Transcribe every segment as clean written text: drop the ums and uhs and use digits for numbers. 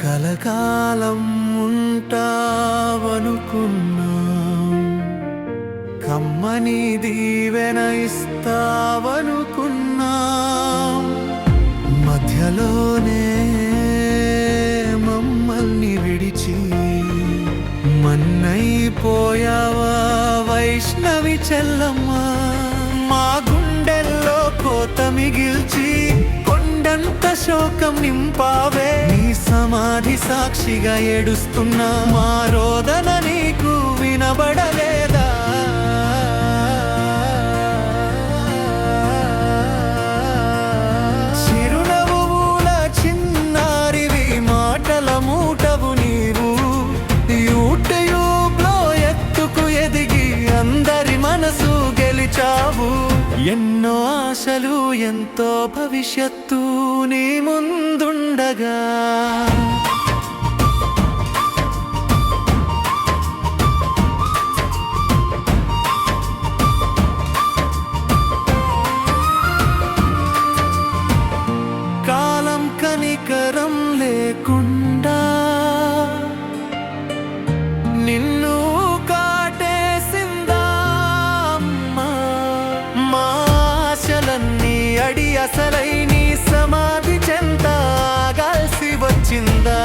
కలకాలం ఉంటావనుకున్నా, కమ్మని దీవెన ఇస్తావనుకున్నా, మధ్యలోనే మమ్మల్ని విడిచి మన్నైపోయావా వైష్ణవి చెల్లమ్మ. మా గుండెల్లో కోత మిగిల్చి కొండంత శోకం నింపావే. నీ సమాధి సాక్షిగా ఏడుస్తున్నా మా రోదన నీకు వినబడలేదా? చిరునవ్వుల చిన్నారివి, మాటల మూటవు నీవు. యూట్యూబ్లో ఎత్తుకు ఎదిగి అందరి మనసు గెలిచావు. ఎన్నో ఆశలు ఎంతో భవిష్యత్తు నీ ముందుండగా, కాలం కనికరం లేకుండా నిన్ను కాటేసిందా అమ్మా. మా ఆశలన్నీ అడి అసలై నీ సమాధి చెంత ఆగాల్సి వచ్చిందా?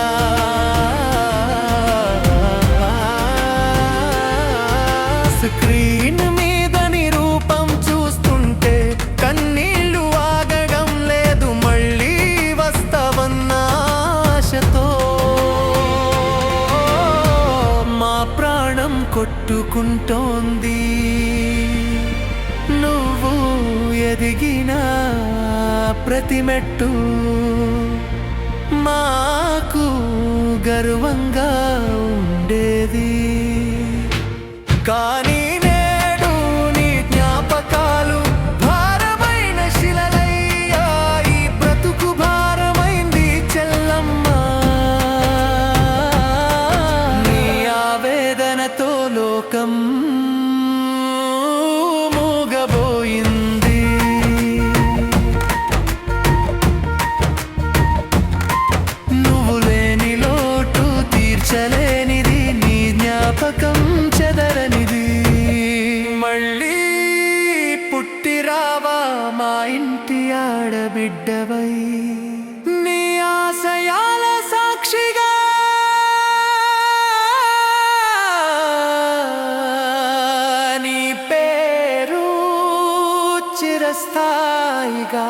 స్క్రీన్ మీద నీ రూపం చూస్తుంటే కన్నీళ్లు ఆగడం లేదు. మళ్ళీ వస్తావన్న ఆశతో మా ప్రాణం కొట్టుకుంటోంది. నువ్వు ఎదిగిన ప్రతి మెట్టు మాకు గర్వంగా ఉండేది. కానీ నేడు నీ జ్ఞాపకాలు భారమైన శిలలయ్యాయి. బ్రతుకు భారమైంది చెల్లమ్మ. నీ ఆవేదనతో లోకం మూగబోయింది. నువ్వు లేని లోటు తీర్చలేనిది, నీ జ్ఞాపకం చెదరనిది. మళ్ళీ పుట్టిరావా మా ఇంటి ఆడబిడ్డవై, నీ ఆశయాల సాక్షిగా నీ పేరు చిరస్థాయిగా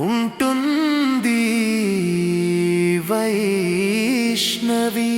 ఉంటుంది వైష్ణవి.